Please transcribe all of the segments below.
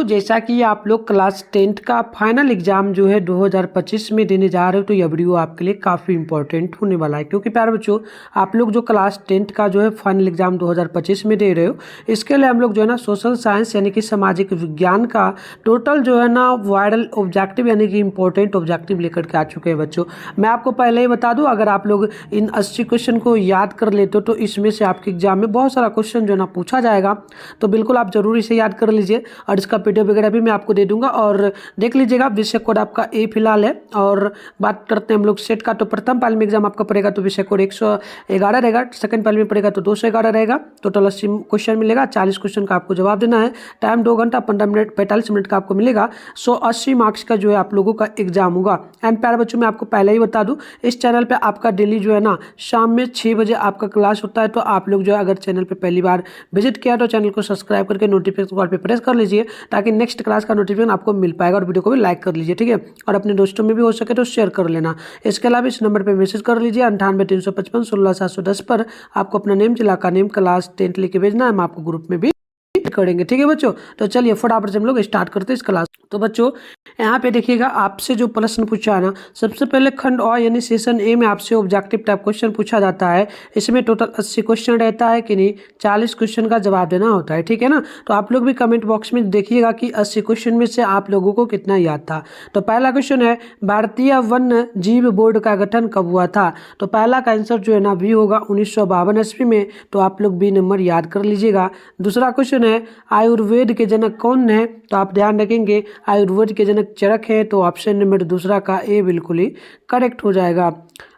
जैसा कि आप लोग क्लास 10th का फाइनल एग्जाम जो है 2025 में देने जा रहे हो, तो यह वीडियो आपके लिए काफ़ी इंपॉर्टेंट होने वाला है। क्योंकि प्यारे बच्चों, आप लोग जो क्लास 10th का जो है फाइनल एग्जाम 2025 में दे रहे हो, इसके लिए हम लोग जो है ना सोशल साइंस यानी कि सामाजिक विज्ञान का टोटल जो है ना वायरल ऑब्जेक्टिव यानी कि इंपॉर्टेंट ऑब्जेक्टिव लेकर के आ चुके हैं बच्चों। मैं आपको पहले ही बता दूँ, अगर आप लोग इन 80 क्वेश्चन को याद कर लेते हो तो इसमें से आपके एग्जाम में बहुत सारा क्वेश्चन जो है ना पूछा जाएगा। तो बिल्कुल आप जरूर इसे याद कर लीजिए और इसका पीडीएफ वगैरह भी मैं आपको दे दूंगा और देख लीजिएगा। विषय कोड आपका ए फिलहाल है। और बात करते हैं हम लोग सेट का, तो प्रथम पाली में एग्जाम आपका पड़ेगा तो विषय कोड 111 रहेगा। सेकंड पाली में पड़ेगा तो 211 रहेगा। टोटल 80 क्वेश्चन मिलेगा। 40 क्वेश्चन का आपको जवाब देना है। टाइम 2 घंटा 15 मिनट 45 मिनट का आपको मिलेगा। 180 मार्क्स का जो है आप लोगों का एग्जाम होगा। एंड प्यारे बच्चों, मैं आपको पहले ही बता दूं, इस चैनल पे आपका डेली जो है ना शाम में 6 बजे आपका क्लास होता है। तो आप लोग जो है अगर चैनल पे पहली बार विजिट किया तो चैनल को सब्सक्राइब करके नोटिफिकेशन कॉल पे प्रेस कर लीजिए, ताकि नेक्स्ट क्लास का नोटिफिकेशन आपको मिल पाएगा। और वीडियो को भी लाइक कर लीजिए, ठीक है। और अपने दोस्तों में भी हो सके तो शेयर कर लेना। इसके अलावा इस नंबर पे मैसेज कर लीजिए 98 355 16 710 पर। आपको अपना नेम, जिला का नेम, क्लास 10th लिख के भेजना है। हम आपको ग्रुप में भी करेंगे, ठीक है बच्चों। तो चलिए फटाफट से हम लोग स्टार्ट करते हैं इस क्लास। तो बच्चों यहाँ पे देखिएगा, आपसे जो प्रश्न पूछा है ना, सबसे पहले खंड अ यानी सेशन ए में आपसे ऑब्जेक्टिव टाइप क्वेश्चन पूछा जाता है। इसमें टोटल 80 क्वेश्चन रहता है कि नहीं, 40 क्वेश्चन का जवाब देना होता है, ठीक है ना। तो आप लोग भी कमेंट बॉक्स में देखिएगा कि 80 क्वेश्चन में से आप लोगों को कितना याद था। तो पहला क्वेश्चन है, भारतीय वन्य जीव बोर्ड का गठन कब हुआ था। तो पहला का आंसर जो है ना बी होगा 1952 ईस्वी में। तो आप लोग बी नंबर याद कर लीजिएगा। दूसरा क्वेश्चन है, आयुर्वेद के जनक कौन है। तो आप ध्यान रखेंगे आयुर्वेद के जनक चरक है। तो ऑप्शन नंबर दूसरा का ए बिल्कुल ही करेक्ट हो जाएगा।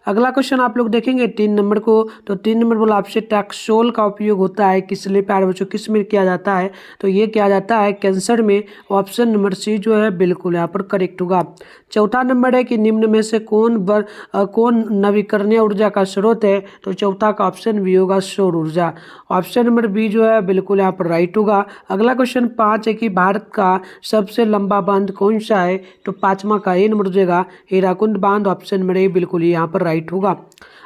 अगला क्वेश्चन आप लोग देखेंगे 3 नंबर को। तो 3 नंबर बोला आपसे, टैक्सोल का उपयोग होता है किस लिए प्यारे बच्चों, किस में किया जाता है। तो ये किया जाता है कैंसर में। ऑप्शन नंबर सी जो है बिल्कुल यहाँ पर करेक्ट होगा। चौथा नंबर है कि निम्न में से कौन नवीकरणीय ऊर्जा का स्रोत है। तो चौथा का ऑप्शन बी होगा सौर ऊर्जा। ऑप्शन नंबर बी जो है बिल्कुल यहाँ पर राइट होगा। अगला क्वेश्चन 5 है कि भारत का सबसे लंबा बांध कौन सा है। तो 5वां का ए नंबर हो जाएगा हीराकुंड बांध। ऑप्शन नंबर ए बिल्कुल यहाँ पर राइट होगा।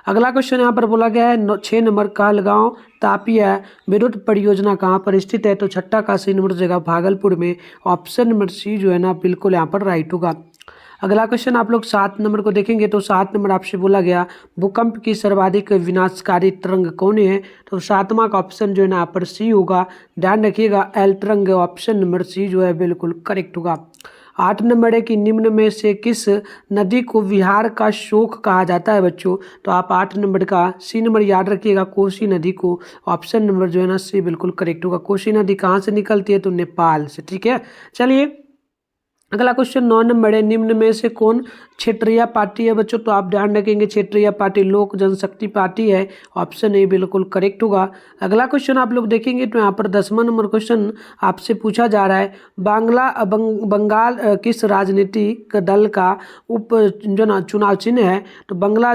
अगला क्वेश्चन यहाँ पर बोला गया है 6 नंबर, कहलगांव तापीय विद्युत परियोजना कहाँ पर स्थित है। तो छठा का सी नंबर जगह भागलपुर में। ऑप्शन नंबर सी जो है ना बिल्कुल यहाँ पर राइट होगा। अगला क्वेश्चन आप लोग 7 नंबर को देखेंगे। तो 7 नंबर आपसे बोला गया, भूकंप की सर्वाधिक विनाशकारी तरंग कौन है। तो 7वां का ऑप्शन जो है ना यहाँ पर सी होगा। ध्यान रखिएगा एल तरंग। ऑप्शन नंबर सी जो है बिल्कुल करेक्ट होगा। 8 नंबर है कि निम्न में से किस नदी को विहार का शोक कहा जाता है बच्चों। तो आप 8 नंबर का सी नंबर याद रखिएगा, कोसी नदी को। ऑप्शन नंबर जो है ना सी बिल्कुल करेक्ट होगा। कोसी नदी कहाँ से निकलती है। तो नेपाल से, ठीक है। चलिए अगला क्वेश्चन 9 नंबर है, निम्न में से कौन क्षेत्रीय पार्टी है बच्चों। तो आप ध्यान रखेंगे क्षेत्रीय पार्टी लोक जनशक्ति पार्टी है। ऑप्शन ए बिल्कुल करेक्ट होगा। अगला क्वेश्चन आप लोग देखेंगे तो यहाँ पर 10वां नंबर क्वेश्चन आपसे पूछा जा रहा है, बंगाल किस राजनीतिक दल का उप जो ना चुनाव चिन्ह है। तो बंगला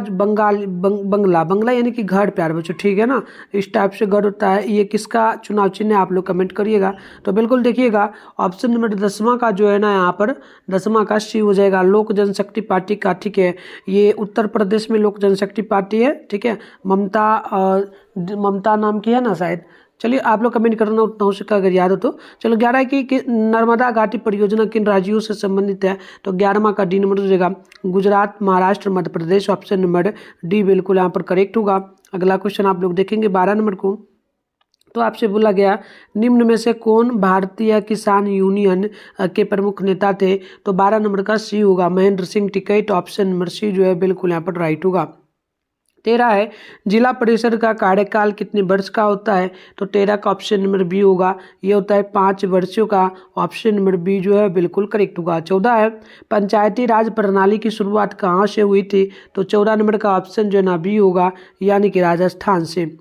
यानी कि घर, प्यार बच्चों, ठीक है ना। इस टाइप से घर होता है। ये किसका चुनाव चिन्ह है, आप लोग कमेंट करिएगा। तो बिल्कुल देखिएगा ऑप्शन नंबर 10वां का जो है ना यहाँ पर 10वां का सी हो जाएगा, लोक जनशक्ति पार्टी का, ठीक है। ये उत्तर प्रदेश में लोक जनशक्ति पार्टी है, ठीक है। ममता नाम की है ना शायद। चलिए आप लोग कमेंट करना उतना हो सका अगर याद हो तो। चलो 11 की नर्मदा घाटी परियोजना किन राज्यों से संबंधित है। तो 11वां का डी नंबर हो जाएगा Gujarat, Maharashtra, Madhya Pradesh. Option number D बिल्कुल यहाँ पर करेक्ट होगा। अगला क्वेश्चन आप लोग देखेंगे 12 नंबर को। तो आपसे बोला गया, निम्न में से कौन भारतीय किसान यूनियन के प्रमुख नेता थे। तो 12 नंबर का सी होगा Mahendra Singh Tikait. Option number C जो है बिल्कुल यहाँ पर राइट होगा। 13 है, जिला परिषद का कार्यकाल कितने वर्ष का होता है। तो 13 का ऑप्शन नंबर बी होगा, ये होता है 5 वर्षों का। ऑप्शन नंबर बी जो है बिल्कुल करेक्ट होगा। 14 है, पंचायती राज प्रणाली की शुरुआत कहाँ से हुई थी। तो 14 नंबर का ऑप्शन जो है ना बी होगा, यानी कि राजस्थान से।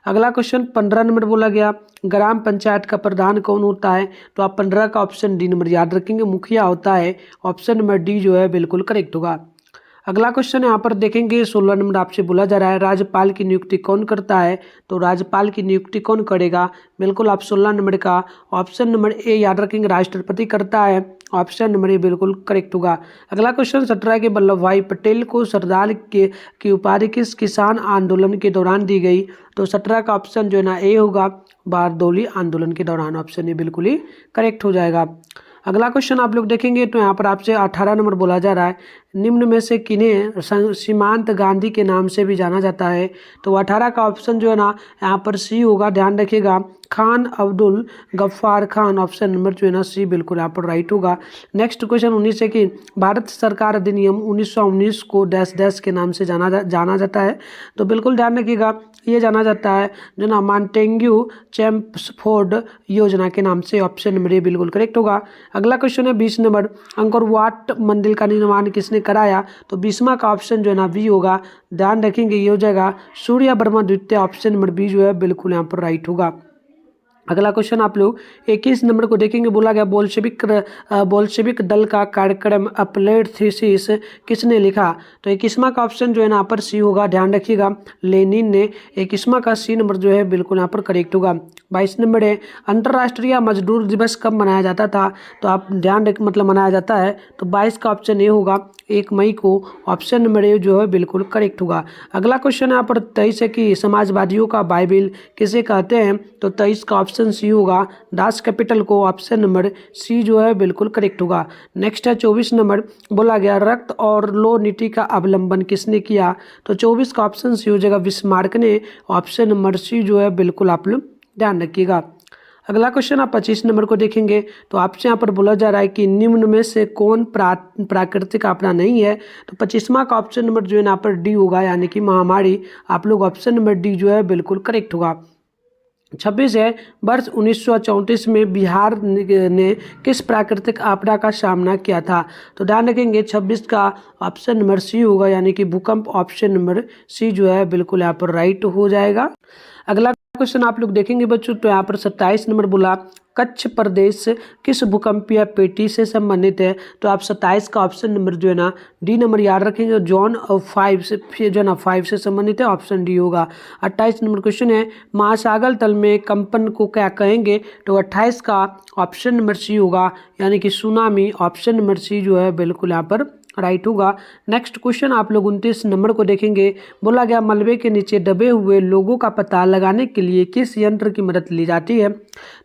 अगला क्वेश्चन 15 नंबर बोला गया, ग्राम पंचायत का प्रधान कौन होता है। तो आप 15 का ऑप्शन डी नंबर याद रखेंगे, मुखिया होता है। ऑप्शन नंबर डी जो है बिल्कुल करेक्ट होगा। अगला क्वेश्चन यहाँ पर देखेंगे 16 नंबर आपसे बोला जा रहा है, राज्यपाल की नियुक्ति कौन करता है। तो राज्यपाल की नियुक्ति कौन करेगा। बिल्कुल आप 16 नंबर का ऑप्शन नंबर ए याद रखेंगे, राष्ट्रपति करता है। ऑप्शन नंबर ए बिल्कुल करेक्ट होगा। अगला क्वेश्चन 17 के, वल्लभ भाई पटेल को सरदार की उपाधि किस किसान आंदोलन के दौरान दी गई। तो 17 का ऑप्शन जो है ना ए होगा, बारदौली आंदोलन के दौरान। ऑप्शन ए बिल्कुल ही करेक्ट हो जाएगा। अगला क्वेश्चन आप लोग देखेंगे तो यहाँ पर आपसे 18 नंबर बोला जा रहा है, निम्न में से किन्हें सीमांत गांधी के नाम से भी जाना जाता है। तो 18 का ऑप्शन जो है ना यहाँ पर सी होगा, ध्यान रखिएगा, खान अब्दुल गफ्फार खान, ऑप्शन नंबर जो है ना सी बिल्कुल यहाँ पर राइट होगा। नेक्स्ट क्वेश्चन 19 है कि भारत सरकार अधिनियम 1919 को डैश डैश के नाम से जाना जाता है। तो बिल्कुल ध्यान रखिएगा, ये जाना जाता है जो ना मॉन्टेग्यू चेम्सफोर्ड योजना के नाम से, ऑप्शन नंबर ए बिल्कुल करेक्ट होगा। अगला क्वेश्चन है 20 नंबर, अंकोर वाट मंदिर का निर्माण किसने कराया। तो 20वां का ऑप्शन जो है ना बी होगा, ध्यान रखेंगे ये हो जाएगा सूर्य वर्मा द्वितीय, ऑप्शन नंबर बी जो है बिल्कुल यहाँ पर राइट होगा। अगला क्वेश्चन आप लोग 21 नंबर को देखेंगे, बोला गया बोल्शेविक दल का कार्यक्रम अपलेट थीसिस किसने लिखा। तो 21वां का ऑप्शन जो है ना यहाँ पर सी होगा, ध्यान रखिएगा, लेनिन ने। 21वां का सी नंबर जो है बिल्कुल यहाँ पर करेक्ट होगा। 22 नंबर है, अंतर्राष्ट्रीय मजदूर दिवस कब मनाया जाता था। तो आप ध्यान रख मतलब मनाया जाता है, तो 22 का ऑप्शन ए होगा, 1 मई को, ऑप्शन नंबर ए जो है बिल्कुल करेक्ट होगा। अगला क्वेश्चन यहाँ पर 23 है कि समाजवादियों का बाइबिल किसे कहते हैं। तो 23 का ऑप्शन सी होगा, दास कैपिटल को, ऑप्शन नंबर सी जो है बिल्कुल करेक्ट होगा। नेक्स्ट है 24 नंबर, बोला गया रक्त और लौह नीति का अवलंबन किसने किया। तो 24 का ऑप्शन सी हो जाएगा, बिस्मार्क ने, ऑप्शन नंबर सी जो है बिल्कुल आप लोग ध्यान रखिएगा। अगला क्वेश्चन आप 25 नंबर को देखेंगे, तो आपसे यहाँ पर बोला जा रहा है कि निम्न में से कौन प्राकृतिक आपदा नहीं है। तो 25वां का ऑप्शन नंबर जो है यहाँ पर डी होगा, यानी कि महामारी, आप लोग ऑप्शन नंबर डी जो है बिल्कुल करेक्ट होगा। 26 है, वर्ष 1934 में बिहार ने किस प्राकृतिक आपदा का सामना किया था। तो ध्यान रखेंगे 26 का ऑप्शन नंबर सी होगा, यानी कि भूकंप, ऑप्शन नंबर सी जो है बिल्कुल यहाँ पर राइट हो जाएगा। अगला क्वेश्चन आप लोग देखेंगे बच्चों, तो यहाँ पर 27 नंबर बोला कच्छ प्रदेश किस भूकंपीय पेटी से संबंधित है। तो आप 27 का ऑप्शन नंबर जो है ना डी नंबर याद रखेंगे, जोन 5 से जो है ना 5 से संबंधित है, ऑप्शन डी होगा। 28 नंबर क्वेश्चन है, महासागर तल में कंपन को क्या कहेंगे। तो 28 का ऑप्शन नंबर सी होगा, यानी कि सुनामी, ऑप्शन नंबर सी जो है बिल्कुल यहाँ पर राइट होगा। नेक्स्ट क्वेश्चन आप लोग 29 नंबर को देखेंगे, बोला गया मलबे के नीचे दबे हुए लोगों का पता लगाने के लिए किस यंत्र की मदद ली जाती है।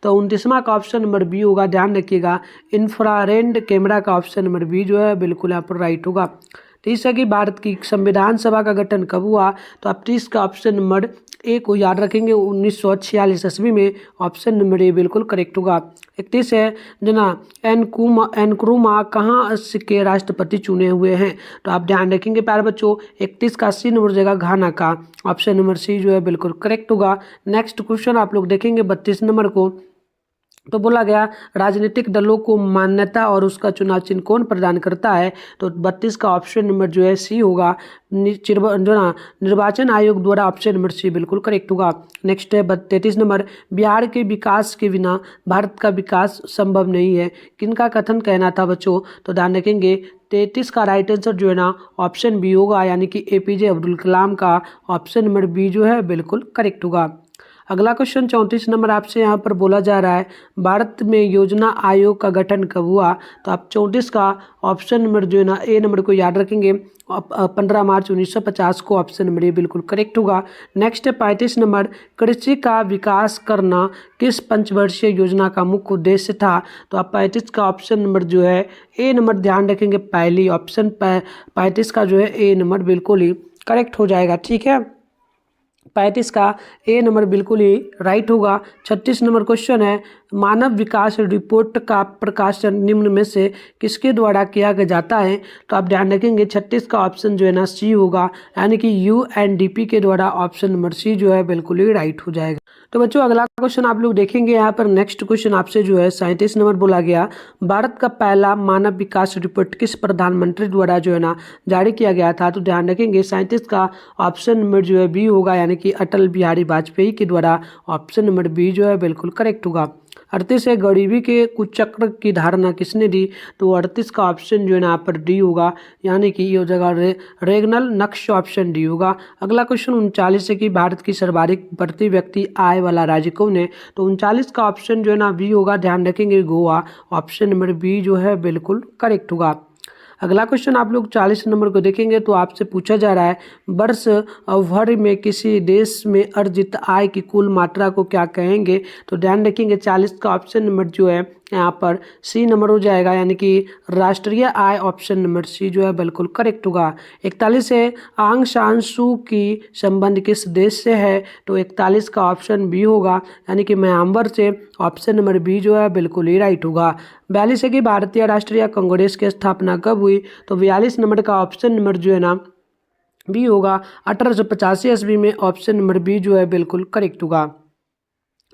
तो 29वां का ऑप्शन नंबर बी होगा, ध्यान रखिएगा, इंफ्रारेड कैमरा का, ऑप्शन नंबर बी जो है बिल्कुल यहाँ पर राइट होगा। 30 है कि भारत की संविधान सभा का गठन कब हुआ। तो आप 30 का ऑप्शन नंबर ए को याद रखेंगे, 1946 ईस्वी में, ऑप्शन नंबर ए बिल्कुल करेक्ट होगा। 31 है जना एनक्रुमा कहाँ के राष्ट्रपति चुने हुए हैं। तो आप ध्यान रखेंगे प्यारे बच्चों, 31 का सी नंबर जगह घाना का, ऑप्शन नंबर सी जो है बिल्कुल करेक्ट होगा। नेक्स्ट क्वेश्चन आप लोग देखेंगे 32 नंबर को, तो बोला गया राजनीतिक दलों को मान्यता और उसका चुनाव चिन्ह कौन प्रदान करता है। तो 32 का ऑप्शन नंबर जो है सी होगा, जो ना निर्वाचन आयोग द्वारा, ऑप्शन नंबर सी बिल्कुल करेक्ट होगा। नेक्स्ट है 33 नंबर, बिहार के विकास के बिना भारत का विकास संभव नहीं है, किनका कथन कहना था बच्चों। तो ध्यान रखेंगे 33 का राइट आंसर जो है ना ऑप्शन बी होगा, यानी कि एपीजे अब्दुल कलाम का, ऑप्शन नंबर बी जो है बिल्कुल करेक्ट होगा। अगला क्वेश्चन 34 नंबर आपसे यहाँ पर बोला जा रहा है, भारत में योजना आयोग का गठन कब हुआ। तो आप 34 का ऑप्शन नंबर जो है ना ए नंबर को याद रखेंगे, 15 मार्च 1950 को, ऑप्शन नंबर ए बिल्कुल करेक्ट होगा। नेक्स्ट है 35 नंबर, कृषि का विकास करना किस पंचवर्षीय योजना का मुख्य उद्देश्य था। तो आप 35 का ऑप्शन नंबर जो है ए नंबर ध्यान रखेंगे, पहली ऑप्शन 35 का जो है ए नंबर बिल्कुल ही करेक्ट हो जाएगा, ठीक है। 35 का ए नंबर बिल्कुल ही राइट होगा। 36 नंबर क्वेश्चन है, मानव विकास रिपोर्ट का प्रकाशन निम्न में से किसके द्वारा किया जाता है। तो आप ध्यान रखेंगे 36 का ऑप्शन जो है ना सी होगा, यानी कि यूएनडीपी के द्वारा, ऑप्शन नंबर सी जो है बिल्कुल ही राइट हो जाएगा। तो बच्चों अगला क्वेश्चन आप लोग देखेंगे यहाँ पर, नेक्स्ट क्वेश्चन आपसे जो है 37 नंबर बोला गया, भारत का पहला मानव विकास रिपोर्ट किस प्रधानमंत्री द्वारा जो है ना जारी किया गया था। तो ध्यान रखेंगे 37 का ऑप्शन नंबर जो है बी होगा, यानी कि अटल बिहारी वाजपेयी के द्वारा, ऑप्शन नंबर बी जो है बिल्कुल करेक्ट होगा। 38 है, गरीबी के कुचक्र की धारणा किसने दी। तो 38 का ऑप्शन जो है ना यहाँ पर डी होगा, यानी कि ये जगह रेगनल नक्श, ऑप्शन डी होगा। अगला क्वेश्चन 39 है कि भारत की सर्वाधिक प्रति व्यक्ति आय वाला राज्य कौन है। तो 39 का ऑप्शन जो है ना बी होगा, ध्यान रखेंगे गोवा, ऑप्शन नंबर बी जो है बिल्कुल करेक्ट होगा। अगला क्वेश्चन आप लोग 40 नंबर को देखेंगे, तो आपसे पूछा जा रहा है, वर्ष भर में किसी देश में अर्जित आय की कुल मात्रा को क्या कहेंगे। तो ध्यान रखेंगे 40 का ऑप्शन नंबर जो है यहाँ पर सी नंबर हो जाएगा, यानी कि राष्ट्रीय आय, ऑप्शन नंबर सी जो है बिल्कुल करेक्ट होगा। 41 है, आंग सान सू की संबंध किस देश से है, तो 41 का ऑप्शन बी होगा, यानी कि म्यांमार से, ऑप्शन नंबर बी जो है बिल्कुल ही राइट होगा। 42 है कि भारतीय राष्ट्रीय कांग्रेस की स्थापना कब हुई, तो 42 नंबर का ऑप्शन नंबर जो है ना बी होगा, 1885 ईस्वी में, ऑप्शन नंबर बी जो है बिल्कुल करेक्ट होगा।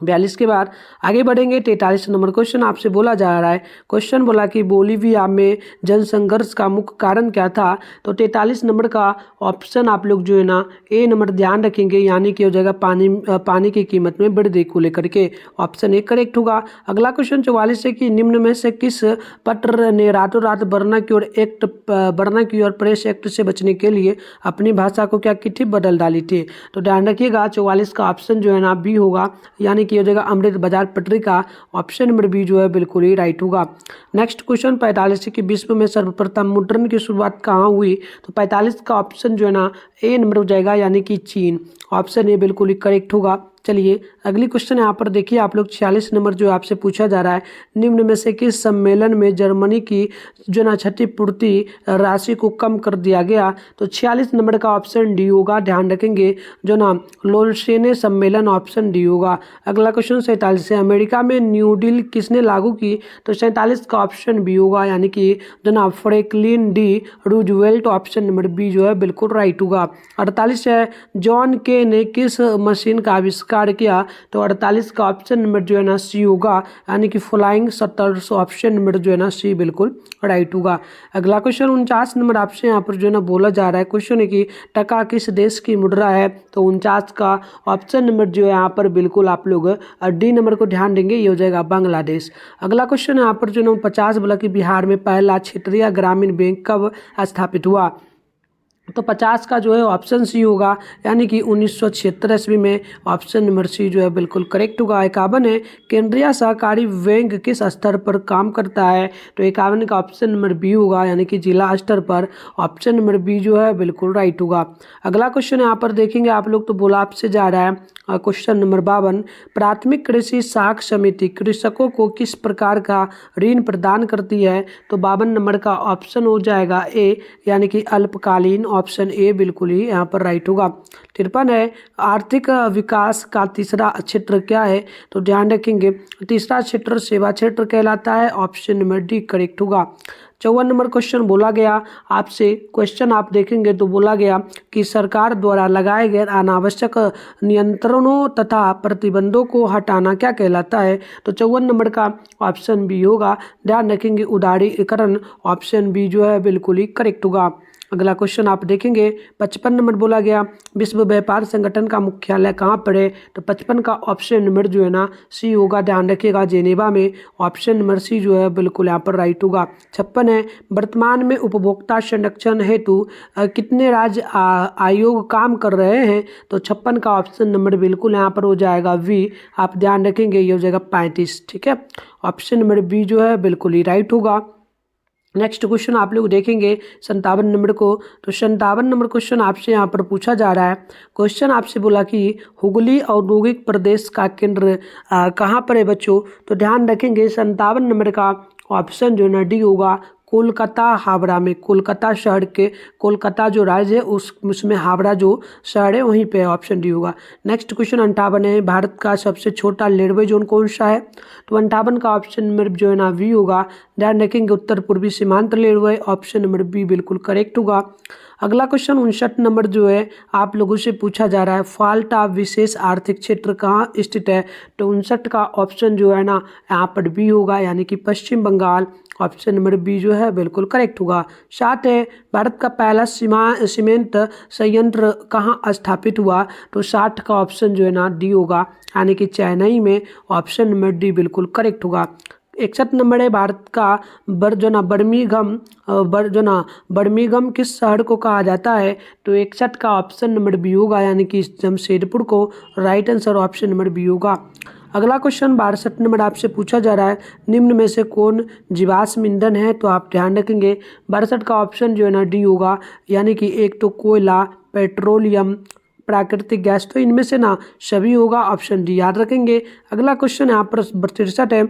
42 के बाद आगे बढ़ेंगे। 43 नंबर क्वेश्चन आपसे बोला जा रहा है, क्वेश्चन बोला कि बोलीविया में जनसंघर्ष का मुख्य कारण क्या था, तो 43 नंबर का ऑप्शन आप लोग जो है ना ए नंबर ध्यान रखेंगे, यानी कि हो जाएगा पानी की कीमत में वृद्धि को लेकर के, ऑप्शन ए करेक्ट होगा। अगला क्वेश्चन 44 है कि निम्न में से किस पत्र ने रातों रात बर्मा की ओर प्रेस एक्ट से बचने के लिए अपनी भाषा को क्या की थी, बदल डाली थी, तो ध्यान रखिएगा 44 का ऑप्शन जो है ना बी होगा, यानी कि हो जाएगा अमृत बाजार पत्रिका, ऑप्शन नंबर बी जो है बिल्कुल ही राइट होगा। नेक्स्ट क्वेश्चन 45 कि विश्व में सर्वप्रथम मुद्रण की शुरुआत कहाँ हुई, तो 45 का ऑप्शन जो है ना ए नंबर हो जाएगा, यानी कि चीन, ऑप्शन ए बिल्कुल ही करेक्ट होगा। चलिए अगली क्वेश्चन यहाँ पर देखिए आप लोग, 46 नंबर जो आपसे पूछा जा रहा है, निम्न में से किस सम्मेलन में जर्मनी की जो ना क्षतिपूर्ति राशि को कम कर दिया गया, तो 46 नंबर का ऑप्शन डी होगा, ध्यान रखेंगे जो ना लोलसेने सम्मेलन, ऑप्शन डी होगा। अगला क्वेश्चन 47 है, अमेरिका में न्यू डील किसने लागू की, तो 47 का ऑप्शन बी होगा, यानी कि जो ना Franklin D Roosevelt, option number B जो है बिल्कुल राइट होगा। 48 है, जॉन के ने किस मशीन का आविष्कार किया, तो 48 का ऑप्शन नंबर जो है ना सी होगा, यानी कि फ्लाइंग शटर्स, ऑप्शन नंबर जो है ना सी बिल्कुल राइट होगा। अगला क्वेश्चन 49 नंबर आपसे यहाँ पर जो है ना बोला जा रहा है, क्वेश्चन है कि टका किस देश की मुद्रा है, तो 49 का ऑप्शन नंबर जो है यहाँ पर बिल्कुल आप लोग डी नंबर को ध्यान देंगे, ये हो जाएगा बांग्लादेश। अगला क्वेश्चन यहाँ पर जो है 50 बोला कि बिहार में पहला क्षेत्रीय ग्रामीण बैंक कब स्थापित हुआ, तो 50 का जो है ऑप्शन सी होगा, यानी कि 1976 ईस्वी में, ऑप्शन नंबर सी जो है बिल्कुल करेक्ट होगा। 51 है, केंद्रीय सहकारी बैंक किस स्तर पर काम करता है, तो 51 का ऑप्शन नंबर बी होगा, यानी कि जिला स्तर पर, ऑप्शन नंबर बी जो है बिल्कुल राइट होगा। अगला क्वेश्चन यहाँ पर देखेंगे आप लोग, तो बोला आपसे जा रहा है क्वेश्चन नंबर 52, प्राथमिक कृषि साख समिति कृषकों को किस प्रकार का ऋण प्रदान करती है, तो 52 नंबर का ऑप्शन हो जाएगा ए, यानी कि अल्पकालीन, ऑप्शन ए बिल्कुल ही यहाँ पर राइट होगा। 53 है, आर्थिक विकास का तीसरा क्षेत्र क्या है, तो ध्यान रखेंगे तीसरा क्षेत्र सेवा क्षेत्र कहलाता है, ऑप्शन नंबर डी करेक्ट होगा। 54 नंबर क्वेश्चन बोला गया आपसे, क्वेश्चन आप देखेंगे तो बोला गया कि सरकार द्वारा लगाए गए अनावश्यक नियंत्रणों तथा प्रतिबंधों को हटाना क्या कहलाता है, तो 54 नंबर का ऑप्शन बी होगा, ध्यान रखेंगे उदारीकरण, ऑप्शन बी जो है बिल्कुल ही करेक्ट होगा। अगला क्वेश्चन आप देखेंगे 55 नंबर बोला गया विश्व व्यापार संगठन का मुख्यालय कहाँ पर है, तो 55 का ऑप्शन नंबर जो है ना सी होगा, ध्यान रखिएगा जेनेवा में, ऑप्शन नंबर सी जो है बिल्कुल यहाँ पर राइट होगा। 56 है, वर्तमान में उपभोक्ता संरक्षण हेतु कितने राज्य आयोग काम कर रहे हैं, तो 56 का ऑप्शन नंबर बिल्कुल यहाँ पर हो जाएगा वी, आप ध्यान रखेंगे ये हो जाएगा 35, ठीक है, ऑप्शन नंबर बी जो है बिल्कुल ही राइट होगा। नेक्स्ट क्वेश्चन आप लोग देखेंगे 57 नंबर को, तो 57 नंबर क्वेश्चन आपसे यहाँ पर पूछा जा रहा है, क्वेश्चन आपसे बोला कि हुगली औद्योगिक प्रदेश का केंद्र कहाँ पर है बच्चों, तो ध्यान रखेंगे 57 नंबर का ऑप्शन जो है डी होगा, कोलकाता हावड़ा में, कोलकाता शहर के, कोलकाता जो राज्य है उसमें हावड़ा जो शहर है वहीं पे ऑप्शन डी होगा। नेक्स्ट क्वेश्चन 58 है, भारत का सबसे छोटा रेलवे जोन कौन सा है, तो 58 का ऑप्शन नंबर जो है ना वी होगा, ध्यान रखेंगे उत्तर पूर्वी सीमांत रेलवे, ऑप्शन नंबर बी बिल्कुल करेक्ट होगा। अगला क्वेश्चन 59 नंबर जो है आप लोगों से पूछा जा रहा है, फाल्टा विशेष आर्थिक क्षेत्र कहाँ स्थित है, तो 59 का ऑप्शन जो है ना यहाँ पर बी होगा, यानी कि पश्चिम बंगाल, ऑप्शन नंबर बी जो है बिल्कुल करेक्ट होगा। 7 है, भारत का पहला सीमेंट संयंत्र कहाँ स्थापित हुआ, तो 60 का ऑप्शन जो है ना डी होगा, यानी कि चेन्नई में, ऑप्शन नंबर डी बिल्कुल करेक्ट होगा। 61 नंबर है, भारत का बर्मिंघम किस शहर को कहा जाता है, तो 61 का ऑप्शन नंबर बी होगा, यानी कि जमशेदपुर को, right answer option number B होगा। अगला क्वेश्चन 62 नंबर आपसे पूछा जा रहा है, निम्न में से कौन जीवाश्म ईंधन है, तो आप ध्यान रखेंगे 62 का ऑप्शन जो है ना डी होगा, यानी कि एक तो कोयला, पेट्रोलियम, प्राकृतिक गैस, तो इनमें से ना सभी होगा, ऑप्शन डी याद रखेंगे। अगला क्वेश्चन यहाँ पर 63 है,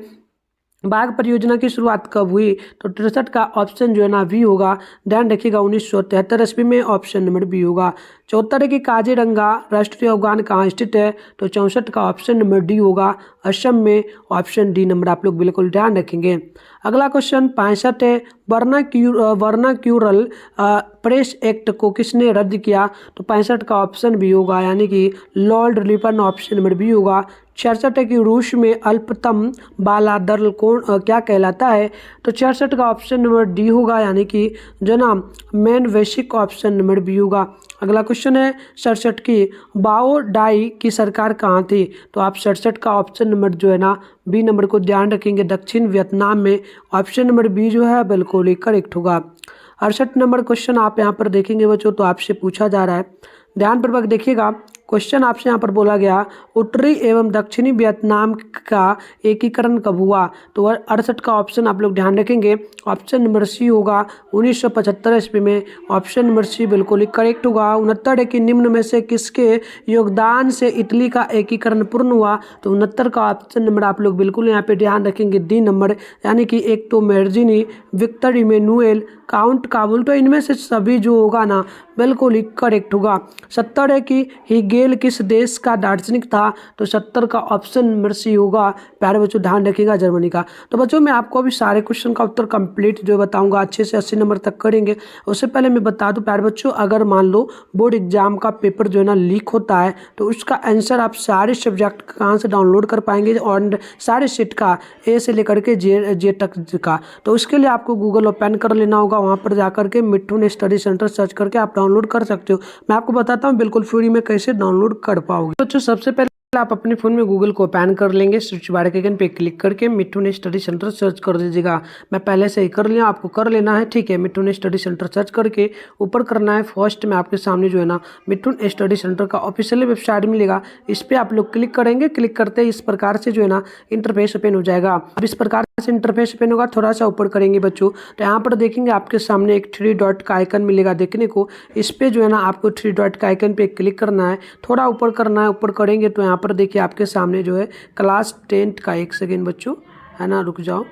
बाघ परियोजना की शुरुआत कब हुई? तो 63 का ऑप्शन जो है ना बी होगा, ध्यान रखिएगा 1973 ईस्वी में, ऑप्शन नंबर बी होगा। 74 है कि काजीरंगा राष्ट्रीय उद्यान कहाँ स्थित है? तो 64 का ऑप्शन नंबर डी होगा, असम में, ऑप्शन डी नंबर आप लोग बिल्कुल ध्यान रखेंगे। अगला क्वेश्चन 65 है, वर्नाक्यूरल प्रेस एक्ट को किसने रद्द किया? तो 65 का ऑप्शन बी होगा, यानी कि लॉर्ड लिपन, ऑप्शन नंबर बी होगा। 66 है कि रूस में अल्पतम बाला दर कौन क्या कहलाता है? तो 66 का ऑप्शन नंबर डी होगा, यानी कि जो ना main basic, option number B होगा। अगला क्वेश्चन है 67 की बाओ डाई की सरकार कहाँ थी? तो आप 67 का ऑप्शन नंबर जो है ना बी नंबर को ध्यान रखेंगे, दक्षिण वियतनाम में, ऑप्शन नंबर बी जो है बिल्कुल ही करेक्ट होगा। 68 नंबर क्वेश्चन आप यहाँ पर देखेंगे बच्चों, तो आपसे पूछा जा रहा है, ध्यानपूर्वक देखिएगा। क्वेश्चन आपसे यहाँ पर बोला गया, उत्तरी एवं दक्षिणी वियतनाम का एकीकरण कब हुआ? तो 68 का ऑप्शन आप लोग ध्यान रखेंगे, ऑप्शन नंबर सी होगा, 1975 ईस्वी में, ऑप्शन नंबर सी बिल्कुल ही करेक्ट होगा। 69 है कि निम्न में से किसके योगदान से इटली का एकीकरण पूर्ण हुआ? तो 69 का ऑप्शन नंबर आप लोग बिल्कुल यहाँ पे ध्यान रखेंगे, डी नंबर, यानी कि एक तो मेर्जिनी, विक्टर इमेनुएल, काउंट काबुल, तो इनमें से सभी जो होगा ना बिल्कुल ही करेक्ट होगा। 70 है कि हिगेल किस देश का दार्शनिक था? तो 70 का ऑप्शन नंबर सी होगा, प्यारे बच्चों ध्यान रखिएगा, जर्मनी का। तो बच्चों मैं आपको अभी सारे क्वेश्चन का उत्तर कंप्लीट जो बताऊंगा, अच्छे से 80 नंबर तक करेंगे। उससे पहले मैं बता दूं प्यारे बच्चों, अगर मान लो बोर्ड एग्जाम का पेपर जो है ना लीक होता है, तो उसका आंसर आप सारे सब्जेक्ट कहाँ से डाउनलोड कर पाएंगे, और सारे सेट का, ए से लेकर के जे तक का। तो उसके लिए आपको गूगल ओपन कर लेना होगा, वहाँ पर जाकर के मिठुन स्टडी सेंटर सर्च करके आप डाउनलोड कर सकते हो। मैं आपको बताता हूँ बिल्कुल फ्री में कैसे डाउनलोड कर पाओगे। तो सबसे पहले आप अपने फ़ोन में गूगल को ओपन कर लेंगे, सर्च बार के आइकन पे क्लिक करके मिठुन स्टडी सेंटर सर्च कर दीजिएगा। मैं पहले से ही कर लिया, आपको कर लेना है, ठीक है। मिठुन स्टडी सेंटर सर्च करके ऊपर करना है, फर्स्ट में आपके सामने जो है ना मिठुन स्टडी सेंटर का ऑफिशियल वेबसाइट मिलेगा, इस पर आप लोग क्लिक करेंगे। क्लिक करते ही इस प्रकार से जो है ना इंटरफेस ओपन हो जाएगा। अब इस प्रकार से इंटरफेस ओपन होगा, थोड़ा सा ऊपर करेंगे बच्चों, तो यहाँ पर देखेंगे आपके सामने एक 3 डॉट का आइकन मिलेगा देखने को। इस पर जो है ना आपको 3 डॉट का आइकन पे क्लिक करना है, थोड़ा ऊपर करना है। ऊपर करेंगे तो यहाँ पर देखिए आपके सामने जो है क्लास 10 का, एक सेकेंड बच्चों, है ना, रुक जाओ।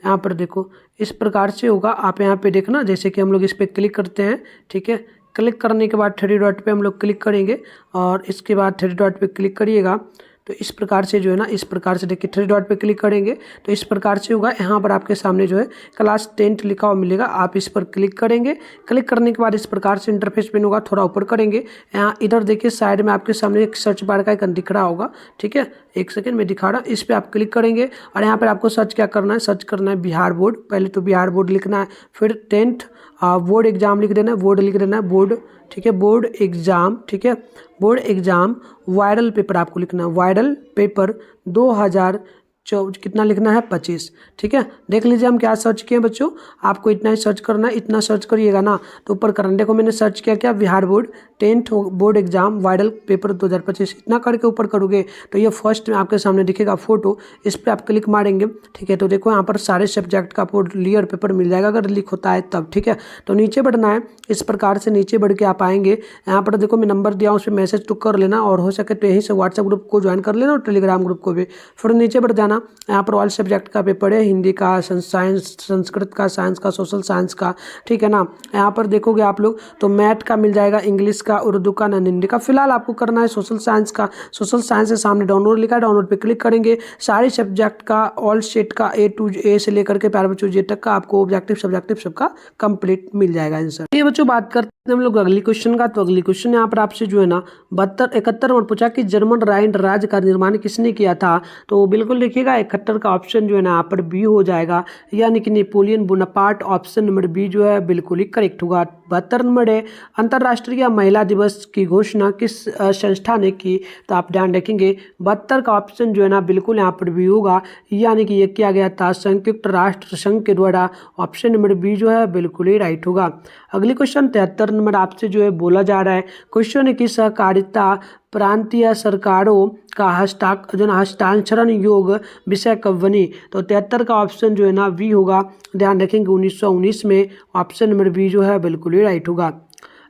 यहाँ पर देखो इस प्रकार से होगा, आप यहाँ पे देखना, जैसे कि हम लोग इस पर क्लिक करते हैं, ठीक है। क्लिक करने के बाद 3 डॉट पे हम लोग क्लिक करेंगे, और इसके बाद 3 डॉट पे क्लिक करिएगा, तो इस प्रकार से जो है ना, इस प्रकार से देखिए 3 डॉट पे क्लिक करेंगे तो इस प्रकार से होगा। यहाँ पर आपके सामने जो है क्लास 10 लिखा हुआ मिलेगा, आप इस पर क्लिक करेंगे। क्लिक करने के बाद इस प्रकार से इंटरफेस पेन होगा, थोड़ा ऊपर करेंगे। यहाँ इधर देखिए साइड में आपके सामने एक सर्च बार का आइकन दिख रहा होगा, ठीक है, एक सेकेंड में दिखा रहा, इस पर आप क्लिक करेंगे और यहाँ पर आपको सर्च क्या करना है, सर्च करना है बिहार बोर्ड। पहले तो बिहार बोर्ड लिखना है, फिर 10th बोर्ड एग्जाम लिख देना है, बोर्ड लिख देना है, बोर्ड, ठीक है, बोर्ड एग्जाम, ठीक है, बोर्ड एग्जाम वायरल पेपर आपको लिखना है, वायरल पेपर 2000 कितना लिखना है, 25, ठीक है। देख लीजिए हम क्या सर्च किए बच्चों, आपको इतना ही सर्च करना है, इतना सर्च करिएगा ना तो ऊपर करना। देखो मैंने सर्च किया क्या, Bihar board 10th board exam viral paper 2025, इतना करके ऊपर करोगे तो ये फर्स्ट में आपके सामने दिखेगा फोटो, इस पर आप क्लिक मारेंगे, ठीक है। तो देखो यहाँ पर सारे सब्जेक्ट का आपको क्लियर पेपर मिल जाएगा अगर लीक होता है तब, ठीक है। तो नीचे बढ़ना है, इस प्रकार से नीचे बढ़ के आप आएंगे। यहाँ पर देखो मैं नंबर दिया हूँ, उस पर मैसेज तो कर लेना, और हो सके तो यहीं से व्हाट्सएप ग्रुप को ज्वाइन कर लेना और टेलीग्राम ग्रुप को भी। फिर नीचे बढ़ जाना, यहाँ पर ऑल सब्जेक्ट का पेपर है, हिंदी का, साइंस, संस्कृत का, साइंस का, सोशल साइंस का, ठीक है ना। यहाँ पर देखोगे आप लोग तो मैथ का मिल जाएगा, इंग्लिश का, उर्दू का, नॉन हिंदी का। फिलहाल आपको करना है सोशल साइंस का। सोशल साइंस से सामने डाउनलोड लिखा है, डाउनलोड पे क्लिक करेंगे। सारे सब्जेक्ट का, ऑल सेट का, ए से लेकर के प्यारे बच्चों जे तक का आपको ऑब्जेक्टिव सब्जेक्टिव सबका कंप्लीट मिल जाएगा आंसर। ये बच्चों बात करते हैं हम लोग अगली क्वेश्चन का। तो अगली क्वेश्चन यहाँ पर आपसे जो है ना 71 नंबर पूछा कि जर्मन राइन राज्य का निर्माण किसने किया था? तो बिल्कुल देखिएगा 71 का ऑप्शन जो है ना यहाँ पर बी हो जाएगा, यानी कि Napoleon Bonaparte, option number B जो है बिल्कुल ही करेक्ट होगा। 72 नंबर है, अंतर्राष्ट्रीय महिला दिवस की घोषणा किस संस्था ने की? तो आप ध्यान रखेंगे 72 का ऑप्शन जो है ना बिल्कुल यहाँ पर बी होगा, यानी कि ये किया गया था संयुक्त राष्ट्र संघ के द्वारा, ऑप्शन नंबर बी जो है बिल्कुल ही राइट होगा। अगली क्वेश्चन 73 नंबर आपसे जो है बोला जा रहा है, क्वेश्चन है कि सहकारिता प्रांतीय सरकारों का हस्तांतरण योग विषय कब बनी? तो 73 का ऑप्शन जो है ना बी होगा, ध्यान रखेंगे 1919 में, ऑप्शन नंबर बी जो है बिल्कुल ही राइट होगा।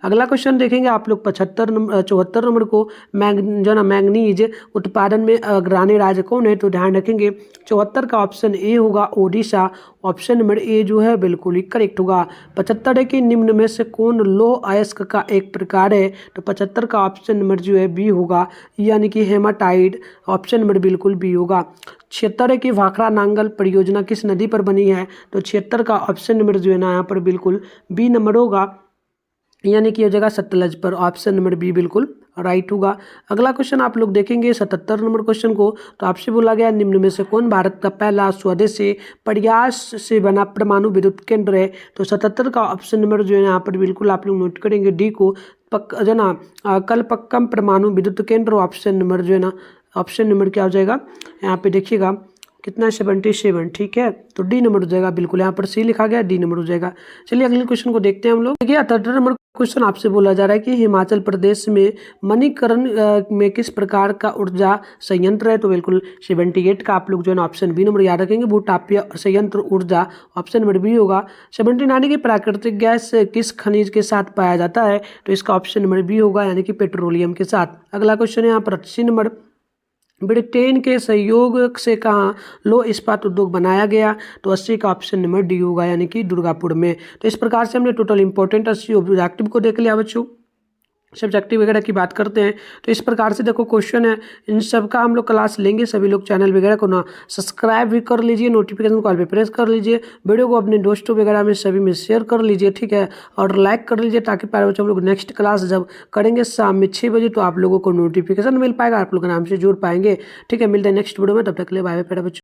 अगला क्वेश्चन देखेंगे आप लोग 74 नंबर को। जो ना मैंगनीज उत्पादन में अग्रणी राज्य कौन है, तो ध्यान रखेंगे 74 का ऑप्शन ए होगा ओडिशा। ऑप्शन नंबर ए जो है बिल्कुल ही करेक्ट होगा। 75 है कि निम्न में से कौन लौह अयस्क का एक प्रकार है, तो 75 का ऑप्शन नंबर जो है बी होगा, यानी कि हेमाटाइट। ऑप्शन नंबर बिल्कुल बी होगा। 76 है कि भाखड़ा नांगल परियोजना किस नदी पर बनी है, तो 76 का ऑप्शन नंबर जो है ना यहाँ पर बिल्कुल बी नंबर होगा, यानी कि हो जाएगा सतलज पर। ऑप्शन नंबर बी बिल्कुल राइट होगा। अगला क्वेश्चन आप लोग देखेंगे 77 नंबर क्वेश्चन को। तो आपसे बोला गया निम्न में से कौन भारत का पहला स्वदेशी प्रयास से बना परमाणु विद्युत केंद्र है, तो 77 का ऑप्शन नंबर जो है यहाँ पर बिल्कुल आप लोग नोट करेंगे डी को, जो ना कलपक्कम परमाणु विद्युत केंद्र। ऑप्शन नंबर जो है ना, ऑप्शन नंबर क्या हो जाएगा यहाँ पे देखिएगा कितना 77, ठीक है, तो डी नंबर हो जाएगा बिल्कुल। यहाँ पर सी लिखा गया, डी नंबर हो जाएगा। चलिए अगले क्वेश्चन को देखते हैं हम लोग। देखिए 78 नंबर क्वेश्चन आपसे बोला जा रहा है कि हिमाचल प्रदेश में मणिकरण में किस प्रकार का ऊर्जा संयंत्र है, तो बिल्कुल 78 का आप लोग जो है ना ऑप्शन बी नंबर याद रखेंगे, भूतापीय संयंत्र ऊर्जा। ऑप्शन नंबर बी होगा। 79 की प्राकृतिक गैस किस खनिज के साथ पाया जाता है, तो इसका ऑप्शन नंबर बी होगा, यानी कि पेट्रोलियम के साथ। अगला क्वेश्चन है यहाँ पर 80 नंबर, ब्रिटेन के सहयोग से कहाँ लौह इस्पात उद्योग बनाया गया, तो 80 का ऑप्शन नंबर डी होगा, यानी कि दुर्गापुर में। तो इस प्रकार से हमने टोटल इंपॉर्टेंट 80 ऑब्जेक्टिव को देख लिया बच्चों। सब्जेक्टिव वगैरह की बात करते हैं तो इस प्रकार से देखो क्वेश्चन है, इन सब का हम लोग क्लास लेंगे। सभी लोग चैनल वगैरह को ना सब्सक्राइब भी कर लीजिए, नोटिफिकेशन कॉल पे प्रेस कर लीजिए, वीडियो को अपने दोस्तों वगैरह में सभी में शेयर कर लीजिए, ठीक है, और लाइक कर लीजिए, ताकि प्यारे बच्चों हम लोग नेक्स्ट क्लास जब करेंगे शाम में 6 बजे तो आप लोगों को नोटिफिकेशन मिल पाएगा, आप लोग आराम से जुड़ पाएंगे। ठीक है, मिलते हैं नेक्स्ट वीडियो में, तब तक के लिए बाय बाय प्यारे बच्चों।